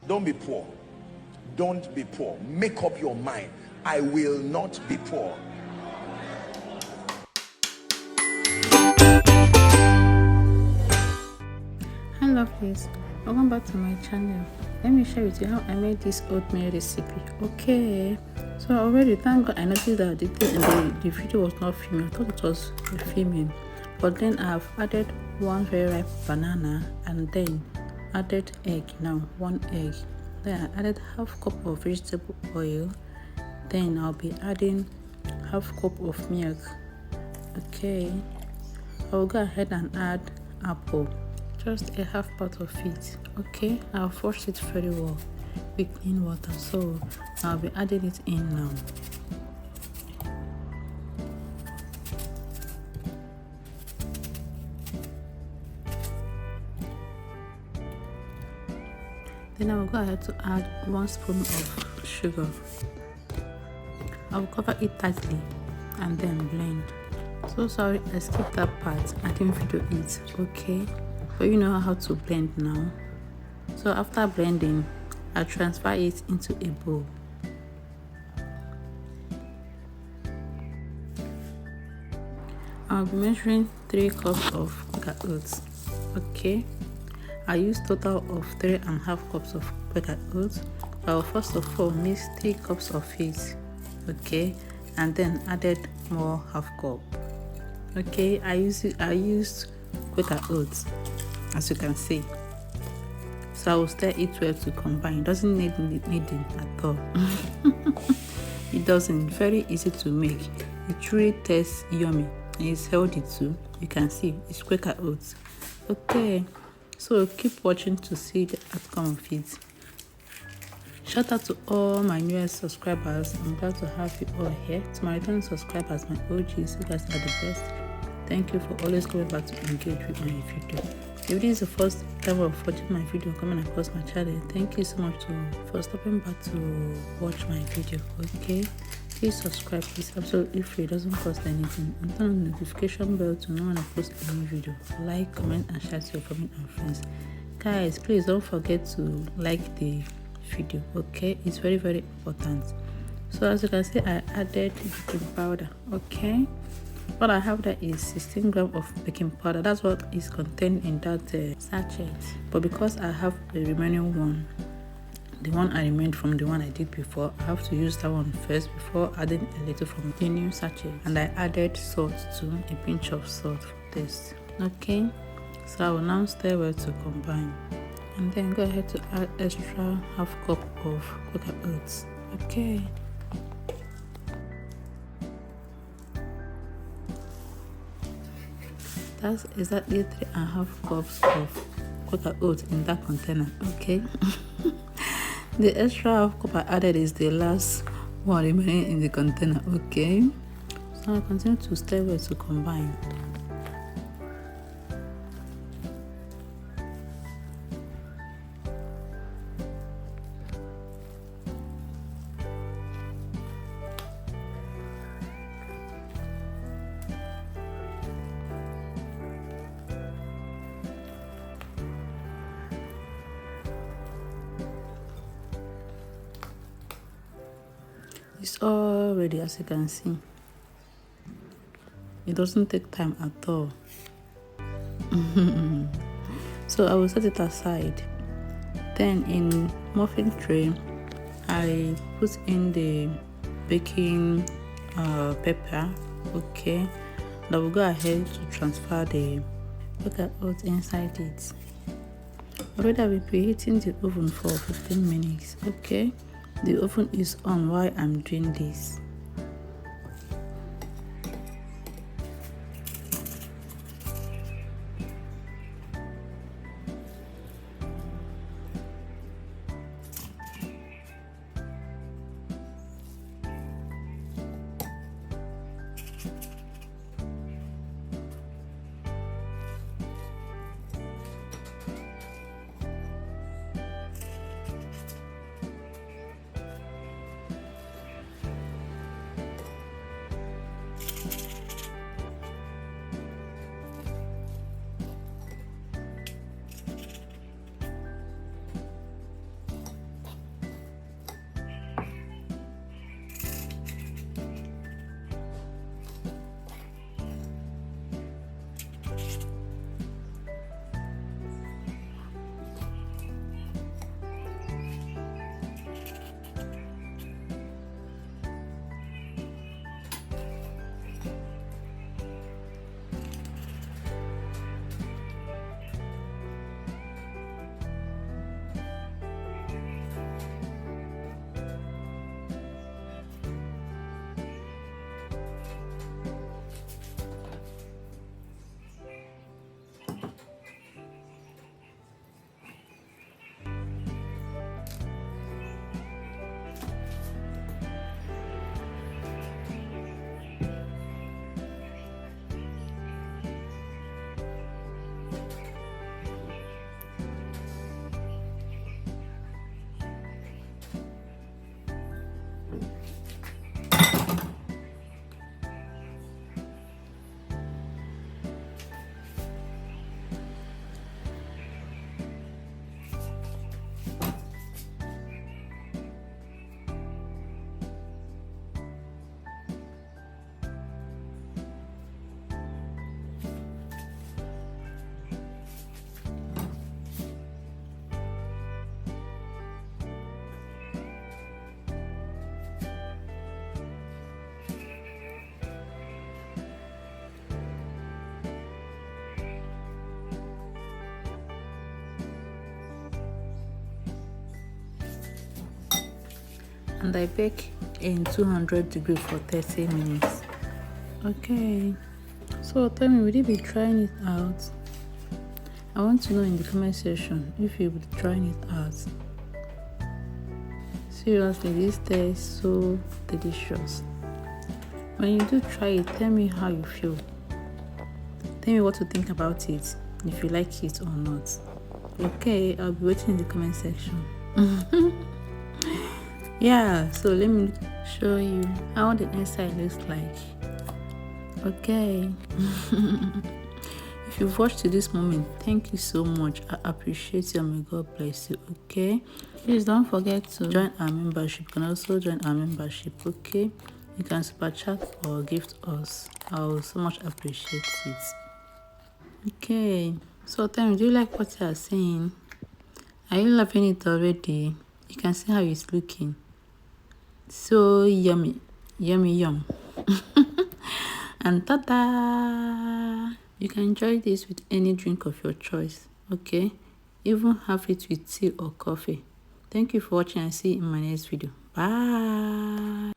Don't be poor. Don't be poor. Make up your mind. I will not be poor. Hi lovelies, welcome back to my channel. Let me share with you how I made this oatmeal recipe. Okay, so already thank God I noticed that the video was not filming. I thought it was filming, but then I have added one very ripe banana and then added egg. Now 1 egg, then I added half cup of vegetable oil, then I'll be adding half cup of milk. Okay, I'll go ahead and add apple, just a half part of it. Okay, I'll wash it very well with clean water, so I'll be adding it in now. Then I will go ahead to add 1 spoon of sugar. I will cover it tightly and then blend. So sorry I skipped that part, I didn't video it. Okay, but you know how to blend now. So after blending, I transfer it into a bowl. I'll be measuring 3 cups of Quaker oats. Okay, I use total of 3.5 cups of Quaker oats. I will first of all mix 3 cups of it. Okay, and then added more half cup. Okay, I used Quaker oats, as you can see. So I will stir it well to combine. It doesn't need kneading at all. It doesn't. Very easy to make. It truly tastes yummy and it's healthy too. You can see it's Quaker oats. Okay, so keep watching to see the outcome of it. Shout out to all my newest subscribers. I'm glad to have you all here. To my returning subscribers, my OGs, you guys are the best. Thank you for always coming back to engage with my video. If this is the first time of watching my video coming across my channel, thank you so much for stopping back to watch my video. Okay, please subscribe. It's absolutely free, it doesn't cost anything, and turn on the notification bell to know when I post a new video. Like, comment and share to your family and friends. Guys, please don't forget to like the video. Okay, it's very important. So as you can see, I added baking powder. Okay, what I have there is 16 grams of baking powder. That's what is contained in that sachet. But because I have the remaining one, the one I remained from the one I did before, I have to use that one first before adding a little from the new sachet. And I added salt too, a pinch of salt for taste. Okay, so I will now stir well to combine, and then go ahead to add extra half cup of Quaker oats. Okay, that's exactly 3.5 cups of Quaker oats in that container. Okay. The extra half cup I added is the last one remaining in the container. Okay, so I continue to stir well to combine. It's all ready, as you can see. It doesn't take time at all. So I will set it aside. Then in muffin tray, I put in the baking pepper. Okay, and I will go ahead to transfer the Quaker oats inside it. Already I will be preheating the oven for 15 minutes. Okay, the oven is on while I'm doing this. and I bake in 200 degrees for 30 minutes. Okay, so tell me, will you be trying it out? I want to know in the comment section if you will be trying it out. Seriously, this tastes so delicious. When you do try it, tell me how you feel. Tell me what you think about it, if you like it or not. Okay, I'll be waiting in the comment section. Yeah, so let me show you how the inside looks like. Okay. If you've watched to this moment, thank you so much. I appreciate you and may God bless you. Okay, please don't forget to join our membership. You can also join our membership. Okay, you can super chat or gift us. I will so much appreciate it. Okay, so tell me, do you like what you are saying? Are you loving it already? You can see how it's looking. So yummy, yummy, yum. And ta-da! You can enjoy this with any drink of your choice. Okay, even have it with tea or coffee. Thank you for watching and see you in my next video. Bye.